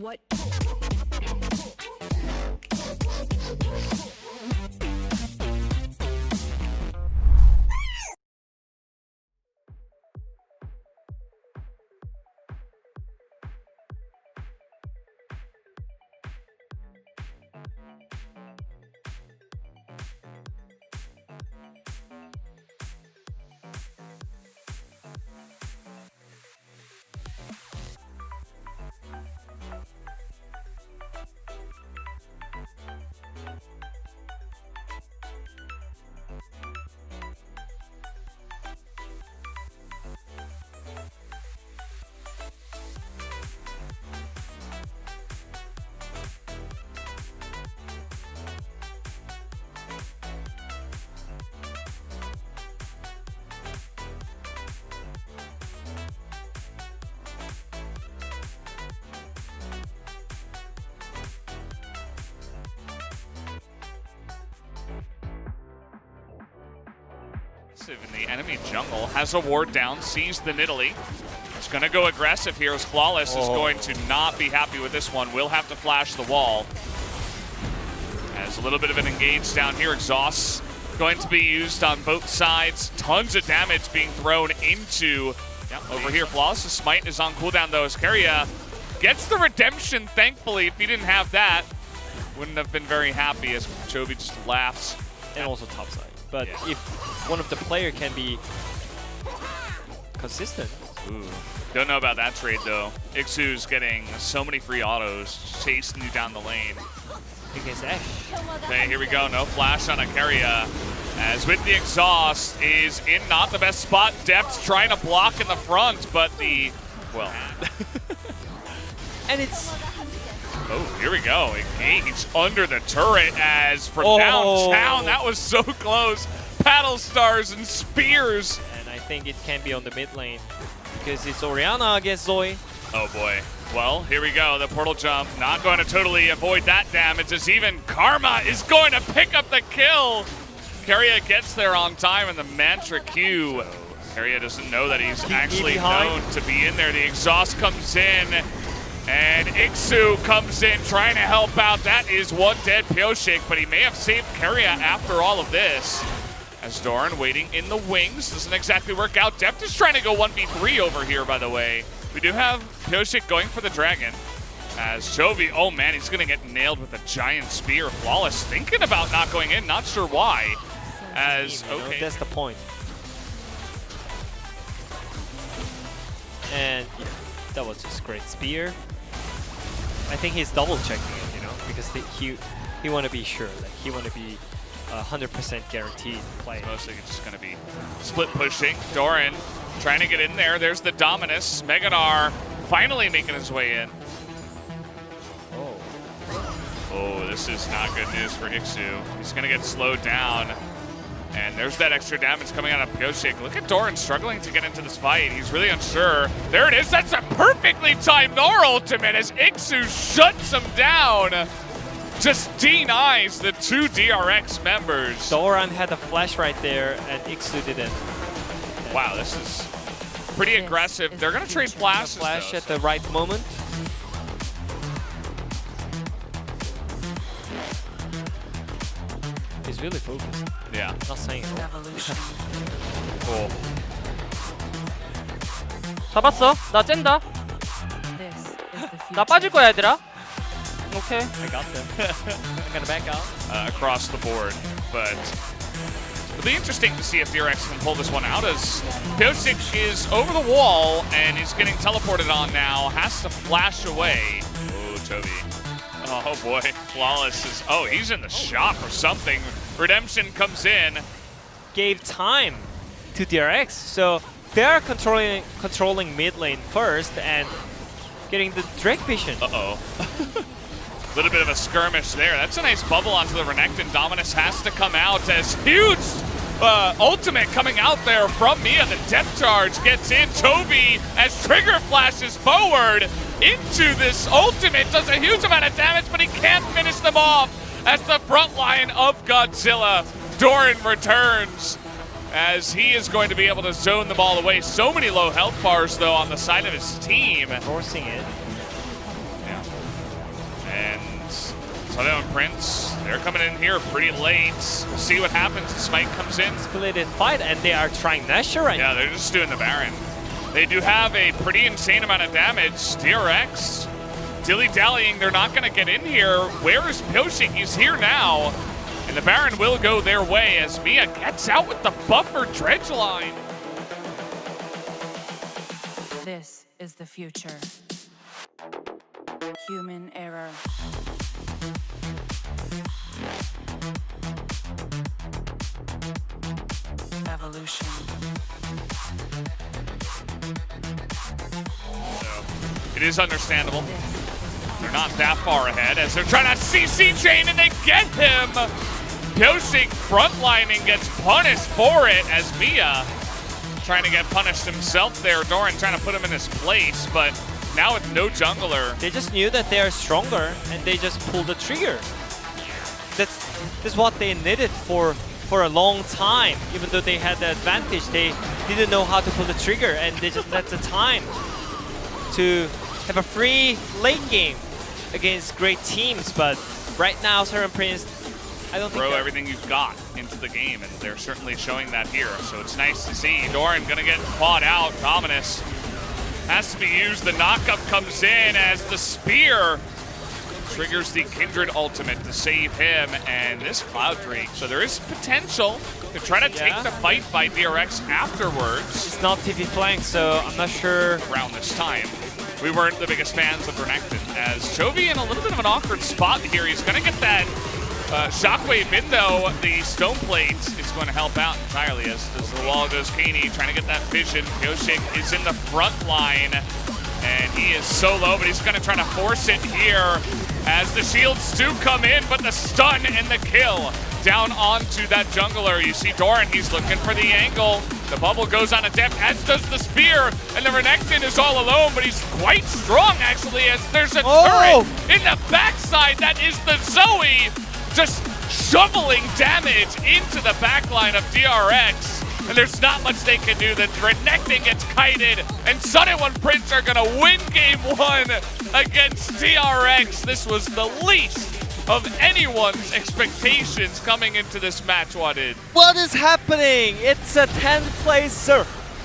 What? In the enemy jungle, has a ward down, sees the Nidalee. He's going to go aggressive here as Flawless is going to not be happy with this one. Will have to flash the wall. As a little bit of an engage down here, exhausts going to be used on both sides. Tons of damage being thrown into over here. Flawless' smite is on cooldown though as Keria gets the redemption, thankfully. If he didn't have that, wouldn't have been very happy as Chovy just laughs. And also topside. But if one of the player can be consistent. Ooh. Don't know about that trade though. Ixu's getting so many free autos, chasing you down the lane. Against Ash. Okay, here we go. No flash on a Keria. As with the exhaust is in not the best spot. Depth's trying to block in the front, but the, well. And it's... Oh, here we go. Engage under the turret as from downtown. That was so close. Paddle stars and spears. And I think it can be on the mid lane because it's Orianna against Zoe. Oh boy. Well, here we go. The portal jump not going to totally avoid that damage as even Karma is going to pick up the kill. Keria gets there on time and the Mantra Q. Keria doesn't know that he's actually known to be in there. The exhaust comes in. And Ixu comes in trying to help out. That is one dead Pyoshik, but he may have saved Keria after all of this. As Doran waiting in the wings. Doesn't exactly work out. Depth is trying to go 1v3 over here, by the way. We do have Pyoshik going for the dragon. As Chovy, oh man, he's going to get nailed with a giant spear. Flawless thinking about not going in, not sure why. As, okay. That's the point. And that was just great spear. I think he's double checking it, you know, because he want to be sure, like he want to be 100% guaranteed play. Mostly just going to be split pushing. Doran trying to get in there. There's the Dominus. Meganar finally making his way in. Oh, this is not good news for Ixu. He's going to get slowed down. And there's that extra damage coming out of Pyoshik. Look at Doran struggling to get into this fight. He's really unsure. There it is. That's a perfectly timed Nor ultimate as Ixu shuts him down. Just denies the two DRX members. Doran had a flash right there, and Ixu didn't. Wow, this is pretty aggressive. They're going to trade flashes. Flash at the right moment. He's really focused. Yeah. Not saying it. Cool. 잡았어. 나 쨘다. 나 빠질 거야, 얘들아. 오케이. I got them. I'm gonna back out. Across the board, but it'll be interesting to see if DRX can pull this one out as Pyoshik is over the wall and he's getting teleported on now. Has to flash away. Oh, Chovy. Oh boy, Flawless is, oh, he's in the shop or something. Redemption comes in. Gave time to DRX, so they're controlling mid lane first and getting the Drake vision. Uh-oh. Little bit of a skirmish there. That's a nice bubble onto the Renekton. Dominus has to come out as huge ultimate coming out there from Mia. The depth charge gets in. Chovy as Trigger flashes forward into this ultimate. Does a huge amount of damage, but he can't finish them off as the front line of Godzilla. Doran returns as he is going to be able to zone them all away. So many low health bars, though, on the side of his team. Forcing it. Yeah. Suneo and Prince, they're coming in here pretty late. We'll see what happens. Smite comes in. Splitted fight, and they are trying Nashor right now. Yeah, they're just doing the Baron. They do have a pretty insane amount of damage. DRX, dilly-dallying, they're not gonna get in here. Where is Pyoshik? He's here now. And the Baron will go their way as Mia gets out with the buffer dredge line. This is the future. Human error. Evolution. It is understandable. They're not that far ahead as they're trying to CC chain and they get him. Pyoshik frontlining gets punished for it as Mia trying to get punished himself there. Doran trying to put him in his place, but now with no jungler. They just knew that they are stronger, and they just pulled the trigger. That's what they needed for a long time. Even though they had the advantage, they didn't know how to pull the trigger, and they just let the time to have a free late game against great teams. But right now, Suneo and Prince, I don't think throw everything you've got into the game, and they're certainly showing that here. So it's nice to see. Doran gonna get fought out. Dominus has to be used. The knockup comes in as the spear triggers the Kindred ultimate to save him and this Cloud Drake. So there is potential to try to take the fight by DRX afterwards. It's not TV flank, so I'm not sure. Around this time, we weren't the biggest fans of Renekton, as Chovy in a little bit of an awkward spot here. He's gonna get that shockwave in though. The stone plate is going to help out entirely as the wall goes Kaney trying to get that vision. Pyoshik is in the front line and he is so low, but he's going to try to force it here as the shields do come in, but the stun and the kill down onto that jungler. You see Doran, he's looking for the angle. The bubble goes on a depth, as does the spear, and the Renekton is all alone, but he's quite strong actually, as there's a turret in the backside. That is the Zoe, just shoveling damage into the backline of DRX. And there's not much they can do. The Renekton gets kited, and Suneo and Prince are gonna win game one against DRX. This was the least of anyone's expectations coming into this match, What is happening? It's a 10th place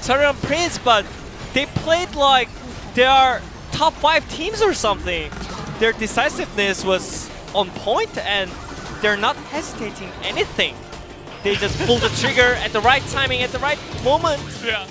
Suneo and Prince, but they played like they are top 5 teams or something. Their decisiveness was on point, and they're not hesitating anything. They just pull the trigger at the right timing, at the right moment. Yeah.